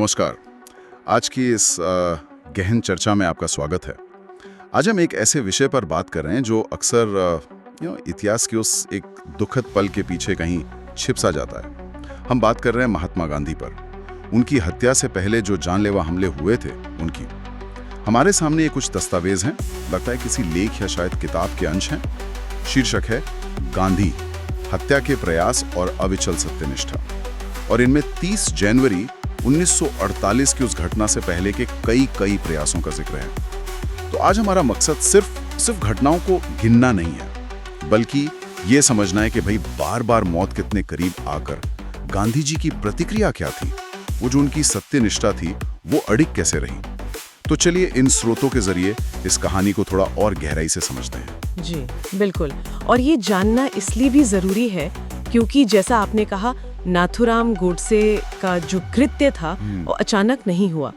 नमस्कार। आज की इस गहन चर्चा में आपका स्वागत है। आज हम एक ऐसे विषय पर बात कर रहे हैं जो अक्सर इतिहास के उस एक दुखद पल के पीछे कहीं छिप सा जाता है। हम बात कर रहे हैं महात्मा गांधी पर। उनकी हत्या से पहले जो जानलेवा हमले हुए थे उनकी। हमारे सामने ये कुछ दस्तावेज हैं, लगता है किसी लेख या शायद किताब के अंश हैं। शीर्षक है गांधी, हत्या के प्रयास और अविचल सत्यनिष्ठा। और इनमें 30 जनवरी 1948 की उस घटना से पहले के कई प्रयासों का जिक्र है। तो आज हमारा मकसद सिर्फ घटनाओं को गिनना नहीं है, बल्कि ये समझना है कि भाई बार बार मौत कितने करीब आकर गांधी जी की प्रतिक्रिया क्या थी, वो जो उनकी सत्यनिष्ठा थी वो अडिग कैसे रही। तो चलिए इन स्रोतों के जरिए इस कहानी को थोड़ा और गहराई से समझते हैं। जी बिल्कुल। और ये जानना इसलिए भी जरूरी है क्योंकि जैसा आपने कहा, नाथूराम गोडसे का जो कृत्य था वो अचानक नहीं हुआ।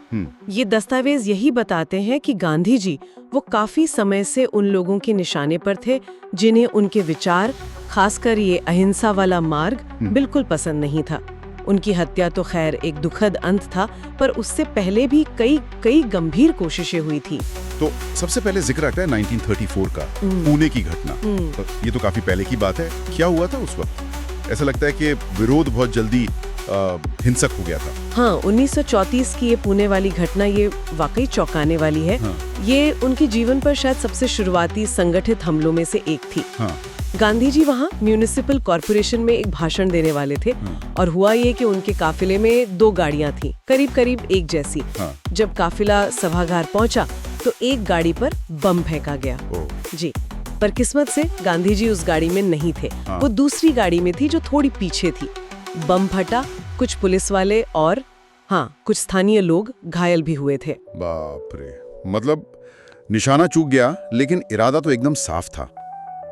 ये दस्तावेज यही बताते हैं कि गांधी जी वो काफी समय से उन लोगों के निशाने पर थे जिन्हें उनके विचार, खासकर ये अहिंसा वाला मार्ग बिल्कुल पसंद नहीं था। उनकी हत्या तो खैर एक दुखद अंत था, पर उससे पहले भी कई गंभीर कोशिशें हुई थी। तो सबसे पहले जिक्र आता है 1934 का, पुणे की घटना। तो ये तो काफी पहले की बात है। क्या हुआ था उस वक्त? ऐसा लगता है कि विरोध बहुत जल्दी हिंसक हो गया था। हाँ, 1934 की ये पुणे वाली घटना ये वाकई चौंकाने वाली है। हाँ। ये उनके जीवन पर शायद सबसे शुरुआती संगठित हमलों में से एक थी। हाँ। गांधी जी वहाँ म्यूनिसिपल कॉर्पोरेशन में एक भाषण देने वाले थे। और हुआ ये कि उनके काफिले में 2 गाड़ियां थी, करीब एक जैसी। जब काफिला सभागार पहुंचा तो एक गाड़ी पर बम फेंका गया। जी, पर किस्मत से गांधी जी उस गाड़ी में नहीं थे। वो दूसरी गाड़ी में थी जो थोड़ी पीछे थी। बम फटा, कुछ पुलिस वाले और कुछ स्थानीय लोग घायल भी हुए थे। बाप रे, मतलब निशाना चूक गया, लेकिन इरादा तो एकदम साफ था।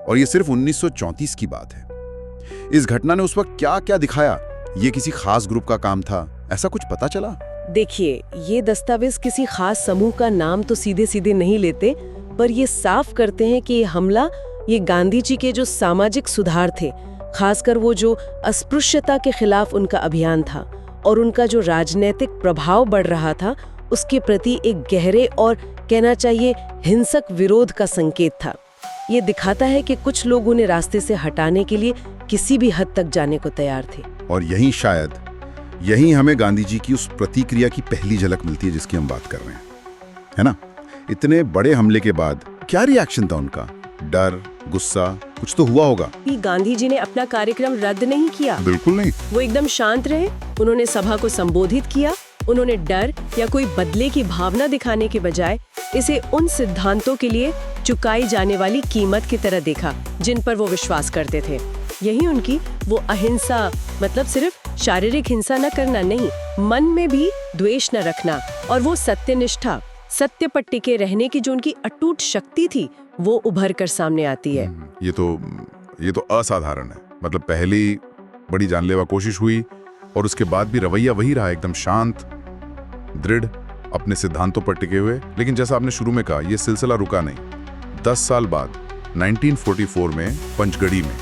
और ये सिर्फ 1934 की बात है। इस घटना ने उस वक्त क्या दिखाया? ये किसी खास ग्रुप का काम था, ऐसा कुछ पता चला? देखिए, ये दस्तावेज किसी खास समूह का नाम तो सीधे नहीं लेते, पर ये साफ करते हैं कि ये हमला ये गांधी जी के जो सामाजिक सुधार थे, खासकर वो जो अस्पृश्यता के खिलाफ उनका अभियान था और उनका जो राजनीतिक प्रभाव बढ़ रहा था, उसके प्रति एक गहरे और कहना चाहिए हिंसक विरोध का संकेत था। ये दिखाता है कि कुछ लोग उन्हें रास्ते से हटाने के लिए किसी भी हद तक जाने को तैयार थे। और यही हमें गांधी जी की उस प्रतिक्रिया की पहली झलक मिलती है जिसकी हम बात कर रहे हैं, है ना? इतने बड़े हमले के बाद क्या रिएक्शन था उनका? डर, गुस्सा, कुछ तो हुआ होगा। गांधी जी ने अपना कार्यक्रम रद्द नहीं किया। बिल्कुल नहीं। वो एकदम शांत रहे। उन्होंने सभा को संबोधित किया। उन्होंने डर या कोई बदले की भावना दिखाने के बजाय इसे उन सिद्धांतों के लिए चुकाई जाने वाली कीमत की तरह देखा जिन पर वो विश्वास करते थे। यही उनकी वो अहिंसा, मतलब सिर्फ शारीरिक हिंसा न करना नहीं, मन में भी द्वेष न रखना, और वो सत्यनिष्ठा, सत्य पर टिके रहने की जो उनकी अटूट शक्ति थी, वो उभर कर सामने आती है। ये तो असाधारण है। मतलब पहली बड़ी जानलेवा कोशिश हुई और उसके बाद भी रवैया वही रहा, एकदम शांत, दृढ़, अपने सिद्धांतों पर टिके हुए। लेकिन जैसा आपने शुरू में कहा, ये सिलसिला रुका नहीं। 10 साल बाद 1944 में पंचगढ़ी में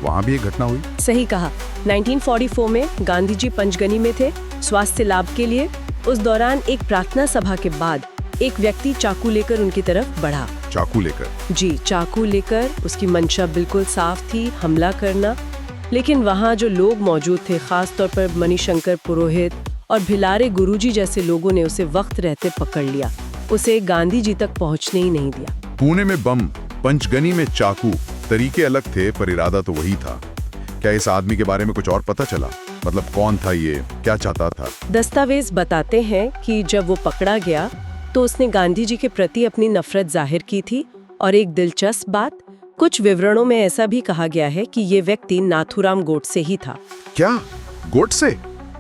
वहां भी एक घटना हुई। सही कहा। 1944 में गांधी जी पंचगनी में थे स्वास्थ्य लाभ के लिए। उस दौरान एक प्रार्थना सभा के बाद एक व्यक्ति चाकू लेकर उनकी तरफ बढ़ा। चाकू लेकर? जी, चाकू लेकर। उसकी मंशा बिल्कुल साफ थी, हमला करना। लेकिन वहाँ जो लोग मौजूद थे, खास तौर पर मणिशंकर पुरोहित और भिलारे गुरुजी जैसे लोगों ने उसे वक्त रहते पकड़ लिया। उसे गांधी जी तक पहुँचने ही नहीं दिया। पुणे में बम, पंचगनी में चाकू, तरीके अलग थे पर इरादा तो वही था। क्या इस आदमी के बारे में कुछ और पता चला? मतलब कौन था ये, क्या चाहता था? दस्तावेज बताते हैं कि जब वो पकड़ा गया तो उसने गांधी जी के प्रति अपनी नफरत जाहिर की थी। और एक दिलचस्प बात, कुछ विवरणों में ऐसा भी कहा गया है कि ये व्यक्ति नाथूराम गोडसे ही था। क्या? गोडसे?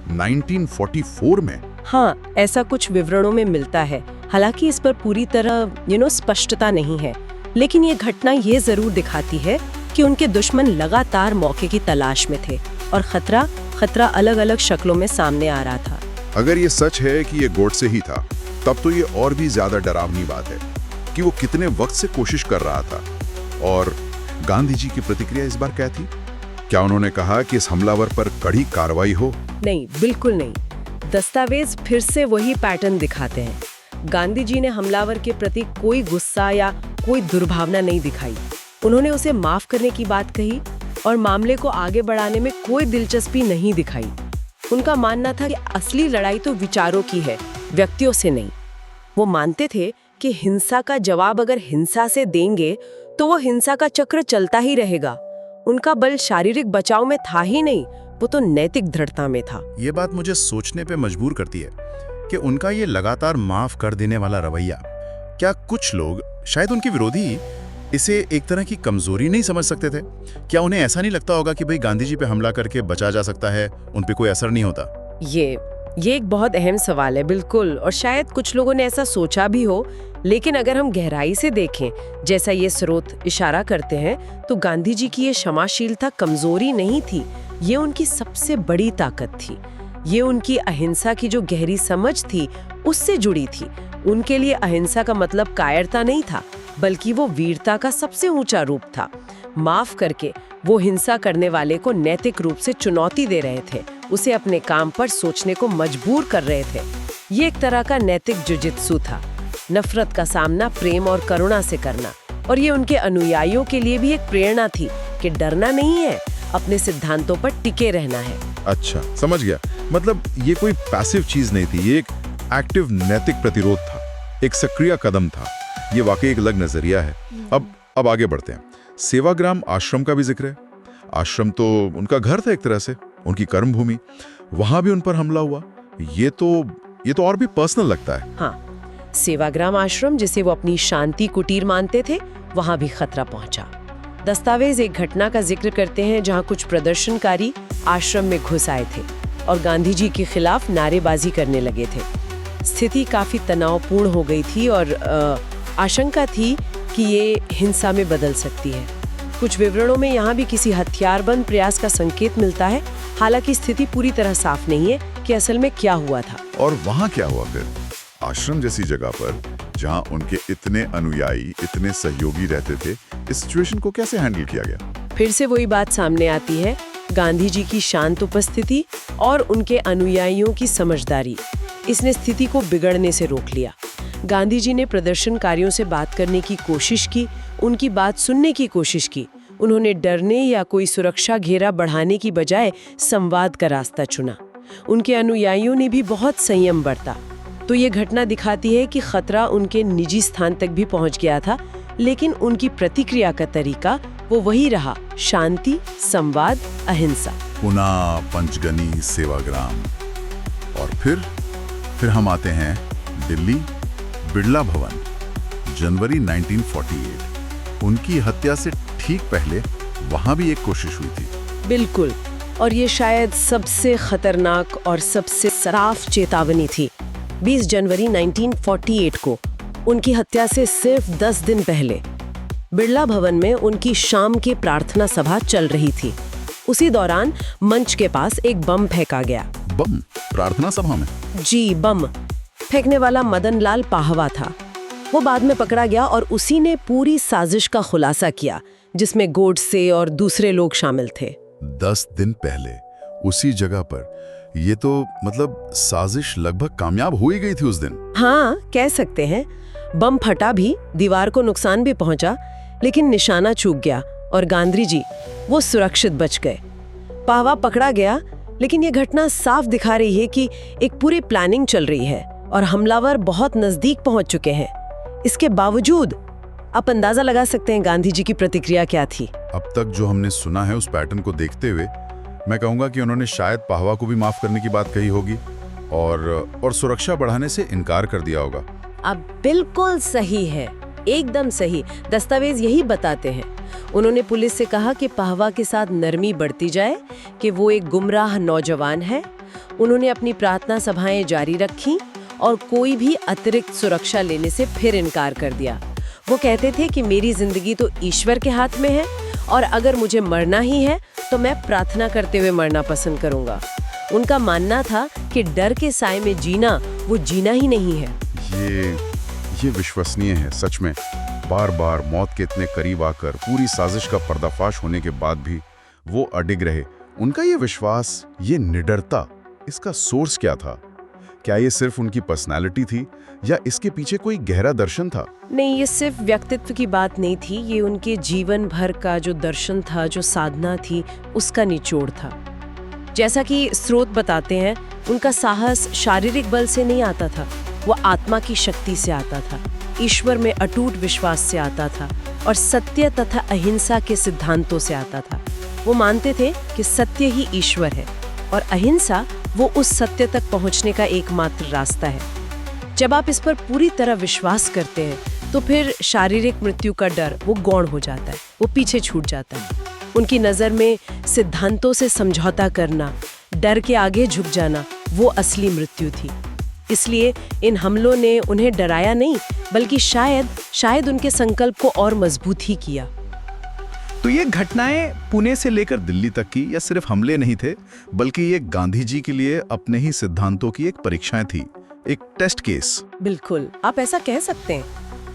1944 में? हाँ, ऐसा कुछ विवरणों में मिलता है। हालांकि इस पर पूरी तरह स्पष्टता नहीं है, लेकिन ये घटना ये जरूर दिखाती है कि उनके दुश्मन लगातार मौके की तलाश में थे और खतरा अलग अलग शक्लों में सामने आ रहा था। अगर ये सच है कि ये गोडसे ही था, तब तो ये और भी ज्यादा डरावनी बात है कि वो कितने वक्त से कोशिश कर रहा था। और गांधी जी की प्रतिक्रिया इस बार क्या थी? क्या उन्होंने कहा कि इस हमलावर पर कड़ी कार्रवाई हो? नहीं, बिल्कुल नहीं। दस्तावेज फिर से वही पैटर्न दिखाते हैं। गांधी जी ने हमलावर के प्रति कोई गुस्सा या कोई दुर्भावना नहीं दिखाई। उन्होंने उसे माफ करने की बात कही और मामले को आगे बढ़ाने में कोई दिलचस्पी नहीं दिखाई। उनका मानना था कि असली लड़ाई तो विचारों की है, व्यक्तियों से नहीं। वो मानते थे कि हिंसा का जवाब अगर हिंसा से देंगे तो वो हिंसा का चक्र चलता ही रहेगा। उनका बल शारीरिक बचाव में था ही नहीं, वो तो नैतिक दृढ़ता में था। ये बात मुझे सोचने पे मजबूर करती है कि उनका ये लगातार माफ कर देने वाला रवैया, क्या कुछ लोग, शायद उनके विरोधी, इसे एक तरह की कमजोरी नहीं समझ सकते थे? क्या उन्हें ऐसा नहीं लगता होगा कि भाई गांधी जी पे हमला करके बचा जा सकता है, उन पे कोई असर नहीं होता? ये एक बहुत अहम सवाल है, बिल्कुल। और शायद कुछ लोगों ने ऐसा सोचा भी हो, लेकिन अगर हम गहराई से देखें, जैसा ये स्रोत इशारा करते हैं, तो गांधी जी की ये क्षमाशीलता कमजोरी नहीं थी, ये उनकी सबसे बड़ी ताकत थी। ये उनकी अहिंसा की जो गहरी समझ थी, उससे जुड़ी थी। उनके लिए अहिंसा का मतलब कायरता नहीं था, बल्कि वो वीरता का सबसे ऊंचा रूप था। माफ करके वो हिंसा करने वाले को नैतिक रूप से चुनौती दे रहे थे, उसे अपने काम पर सोचने को मजबूर कर रहे थे। ये एक तरह का नैतिक जुजित्सु था, नफरत का सामना प्रेम और करुणा से करना। और ये उनके अनुयायियों के लिए भी एक प्रेरणा थी कि डरना नहीं है, अपने सिद्धांतों पर टिके रहना है। अच्छा, समझ गया। मतलब ये कोई पैसिव चीज नहीं थी, ये एक एक्टिव नैतिक प्रतिरोध था, एक सक्रिय कदम था। ये वाकई एक अलग नजरिया है। अब आगे बढ़ते हैं। सेवाग्राम आश्रम का भी जिक्र है। आश्रम तो उनका घर था, एक तरह से उनकी कर्मभूमि। वहां भी उन पर हमला हुआ। ये तो और भी पर्सनल लगता है। हाँ, सेवाग्राम आश्रम, जिसे वो अपनी शांति कुटीर मानते थे, वहां भी खतरा पहुंचा। दस्तावेज एक घटना का जिक्र करते हैं जहां कुछ प्रदर्शनकारी आश्रम में घुस आए थे और गांधी जी के खिलाफ नारेबाजी करने लगे थे। स्थिति काफी तनावपूर्ण हो गई थी और आशंका थी कि ये हिंसा में बदल सकती है। कुछ विवरणों में यहाँ भी किसी हथियारबंद प्रयास का संकेत मिलता है, हालांकि स्थिति पूरी तरह साफ नहीं है कि असल में क्या हुआ था। और वहां क्या हुआ फिर? आश्रम जैसी जगह पर जहां उनके इतने अनुयायी, इतने सहयोगी रहते थे, इस सिचुएशन को कैसे हैंडल किया गया? फिर से वही बात सामने आती है, गांधी जी की शांत उपस्थिति और उनके अनुयायियों की समझदारी। इसने स्थिति को बिगड़ने से रोक लिया। गांधी जी ने प्रदर्शनकारियों से बात करने की कोशिश की, उनकी बात सुनने की कोशिश की। उन्होंने डरने या कोई सुरक्षा घेरा बढ़ाने की बजाय संवाद का रास्ता चुना। उनके अनुयायियों ने भी बहुत संयम बरता। तो ये घटना दिखाती है कि खतरा उनके निजी स्थान तक भी पहुंच गया था, लेकिन उनकी प्रतिक्रिया का तरीका वो वही रहा, शांति, संवाद, अहिंसा। पुना, पंचगनी, सेवाग्राम और फिर हम आते हैं दिल्ली, बिड़ला भवन, जनवरी 1948। उनकी हत्या से ठीक पहले वहां भी एक कोशिश हुई थी। बिल्कुल, और ये शायद सबसे खतरनाक और सबसे सराफ चेतावनी थी। 20 जनवरी 1948 को उनकी हत्या से सिर्फ 10 दिन पहले बिड़ला भवन में उनकी शाम की प्रार्थना सभा चल रही थी। उसी दौरान मंच के पास एक बम फेंका गया। बम? प्रार्थना सभा में? जी, बम फेंकने वाला मदन लाल पाहवा था। वो बाद में पकड़ा गया और उसी ने पूरी साजिश का खुलासा किया, जिसमें गोडसे और दूसरे लोग शामिल थे। 10 दिन पहले उसी जगह पर, ये तो मतलब साजिश लगभग कामयाब हो ही गई थी उस दिन। हाँ, कह सकते हैं। बम फटा भी, दीवार को नुकसान भी पहुंचा, लेकिन निशाना चूक गया और गांधी जी वो सुरक्षित बच गए। पाहवा पकड़ा गया, लेकिन ये घटना साफ दिखा रही है कि एक पूरी प्लानिंग चल रही है और हमलावर बहुत नजदीक पहुंच चुके हैं। इसके बावजूद आप अंदाजा लगा सकते हैं गांधी जी की प्रतिक्रिया क्या थी। अब तक जो हमने सुना है, उस पैटर्न को देखते हुए मैं कहूंगा कि उन्होंने शायद पाहवा को भी माफ करने की बात कही होगी और सुरक्षा बढ़ाने से इनकार कर दिया होगा। अब बिल्कुल सही है, एकदम सही। दस्तावेज यही बताते हैं। उन्होंने पुलिस से कहा कि पाहवा के साथ नरमी बढ़ती जाए, कि वो एक गुमराह नौजवान है। उन्होंने अपनी प्रार्थना सभाएं जारी रखीं और कोई भी अतिरिक्त सुरक्षा लेने से फिर इनकार कर दिया। वो कहते थे कि मेरी जिंदगी तो ईश्वर के हाथ में है और अगर मुझे मरना ही है तो मैं प्रार्थना करते हुए मरना पसंद करूंगा। उनका मानना था कि डर के साए में जीना वो जीना ही नहीं है। ये विश्वसनीय है सच में। बार बार मौत के इतने करीब आकर पूरी साजिश का पर्दाफाश होने के बाद भी वो अडिग रहे। उनका ये विश्वास, ये निडरता, इसका सोर्स क्या था? क्या ये सिर्फ उनकी पर्सनालिटी थी या इसके पीछे कोई गहरा दर्शन था? नहीं, ये सिर्फ व्यक्तित्व की बात नहीं थी, ये उनके जीवन भर का जो दर्शन था, जो साधना थी, उसका निचोड़ था। जैसा कि स्रोत बताते हैं, उनका साहस शारीरिक बल से नहीं आता था, वो आत्मा की शक्ति से आता था, ईश्वर में अटूट विश्वास से आता था और सत्य तथा अहिंसा के सिद्धांतों से आता था। वो मानते थे कि सत्य ही ईश्वर है और अहिंसा वो उस सत्य तक पहुंचने का एकमात्र रास्ता है। जब आप इस पर पूरी तरह विश्वास करते हैं तो फिर शारीरिक मृत्यु का डर वो गौण हो जाता है, वो पीछे छूट जाता है। उनकी नज़र में सिद्धांतों से समझौता करना, डर के आगे झुक जाना, वो असली मृत्यु थी। इसलिए इन हमलों ने उन्हें डराया नहीं, बल्कि शायद उनके संकल्प को और मजबूत ही किया। तो ये घटनाएं पुणे से लेकर दिल्ली तक की या सिर्फ हमले नहीं थे, बल्कि ये गांधी जी के लिए अपने ही सिद्धांतों की एक परीक्षाएं थी, एक टेस्ट केस। बिल्कुल, आप ऐसा कह सकते हैं।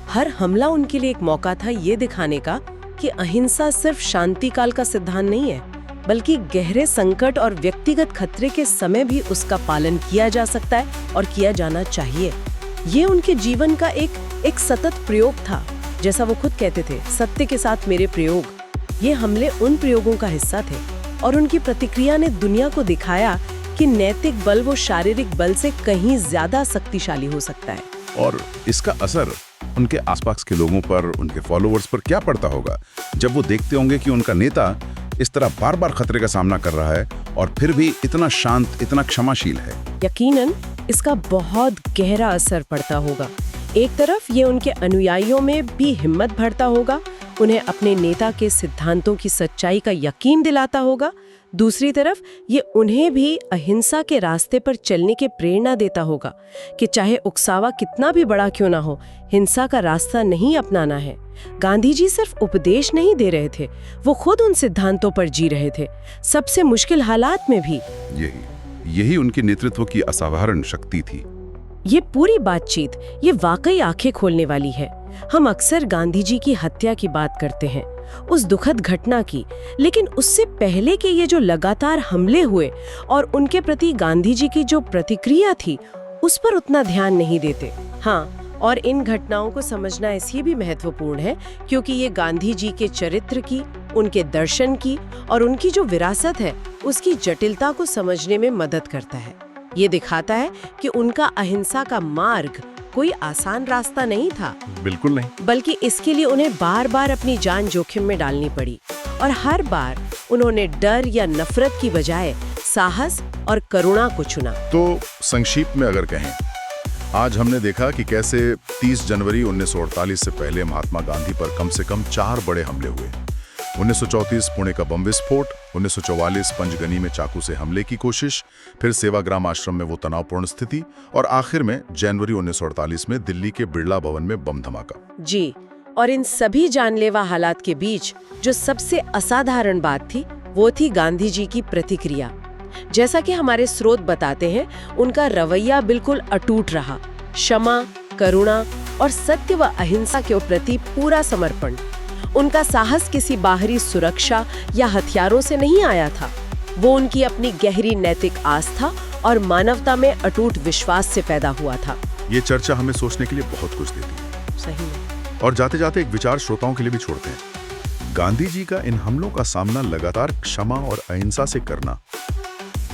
हर हमला उनके लिए एक मौका था ये दिखाने का कि अहिंसा सिर्फ शांति काल का सिद्धांत नहीं है, बल्कि गहरे संकट और व्यक्तिगत खतरे के समय भी उसका पालन किया जा सकता है और किया जाना चाहिए। ये उनके जीवन का एक सतत प्रयोग था। जैसा वो खुद कहते थे, सत्य के साथ मेरे प्रयोग। ये हमले उन प्रयोगों का हिस्सा थे और उनकी प्रतिक्रिया ने दुनिया को दिखाया कि नैतिक बल वो शारीरिक बल से कहीं ज्यादा शक्तिशाली हो सकता है। और इसका असर उनके आसपास के लोगों पर, उनके फॉलोअर्स पर क्या पड़ता होगा जब वो देखते होंगे कि उनका नेता इस तरह बार बार खतरे का सामना कर रहा है और फिर भी इतना शांत, इतना क्षमाशील है। यकीनन इसका बहुत गहरा असर पड़ता होगा। एक तरफ ये उनके अनुयायियों में भी हिम्मत भरता होगा, उन्हें अपने नेता के सिद्धांतों की सच्चाई का यकीन दिलाता होगा। दूसरी तरफ ये उन्हें भी अहिंसा के रास्ते पर चलने की प्रेरणा देता होगा कि चाहे उकसावा कितना भी बड़ा क्यों ना हो, हिंसा का रास्ता नहीं अपनाना है। गांधी जी सिर्फ उपदेश नहीं दे रहे थे, वो खुद उन सिद्धांतों पर जी रहे थे, सबसे मुश्किल हालात में भी। यही उनके नेतृत्व की असाधारण शक्ति थी। ये पूरी बातचीत ये वाकई आंखें खोलने वाली है। हम अक्सर गांधी जी की हत्या की बात करते हैं, उस दुखद घटना की, लेकिन उससे पहले के ये जो लगातार हमले हुए और उनके प्रति गांधी जी की जो प्रतिक्रिया थी, उस पर उतना ध्यान नहीं देते। हाँ, और इन घटनाओं को समझना इसलिए भी महत्वपूर्ण है क्योंकि ये गांधी जी के चरित्र की, उनके दर्शन की और उनकी जो विरासत है उसकी जटिलता को समझने में मदद करता है। ये दिखाता है कि उनका अहिंसा का मार्ग कोई आसान रास्ता नहीं था, बिल्कुल नहीं, बल्कि इसके लिए उन्हें बार बार अपनी जान जोखिम में डालनी पड़ी और हर बार उन्होंने डर या नफरत की बजाय साहस और करुणा को चुना। तो संक्षिप्त में अगर कहें, आज हमने देखा कि कैसे 30 जनवरी 1948 से पहले महात्मा गांधी पर कम से कम 4 बड़े हमले हुए। 1934 पुणे का बम विस्फोट, 1944 पंचगनी में चाकू से हमले की कोशिश, फिर सेवाग्राम आश्रम में वो तनावपूर्ण स्थिति और आखिर में जनवरी 1948 में दिल्ली के बिरला भवन में बम धमाका। जी, और इन सभी जानलेवा हालात के बीच जो सबसे असाधारण बात थी वो थी गांधी जी की प्रतिक्रिया। जैसा कि हमारे स्रोत बताते हैं, उनका रवैया बिल्कुल अटूट रहा। क्षमा, करुणा और सत्य व अहिंसा के प्रति पूरा समर्पण। उनका साहस किसी बाहरी सुरक्षा या हथियारों से नहीं आया था, वो उनकी अपनी गहरी नैतिक आस्था और मानवता में अटूट विश्वास से पैदा हुआ था। ये चर्चा हमें सोचने के लिए बहुत कुछ देती है। सही में। और जाते जाते एक विचार श्रोताओं के लिए भी छोड़ते हैं। गांधी जी का इन हमलों का सामना लगातार क्षमा और अहिंसा से करना,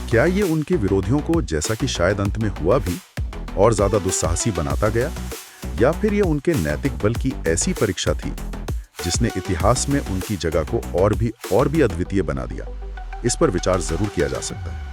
क्या ये उनके विरोधियों को, जैसा कि शायद अंत में हुआ भी, और ज्यादा दुस्साहसी बनाता गया, या फिर ये उनके नैतिक बल की ऐसी परीक्षा थी जिसने इतिहास में उनकी जगह को और भी अद्वितीय बना दिया? इस पर विचार जरूर किया जा सकता है।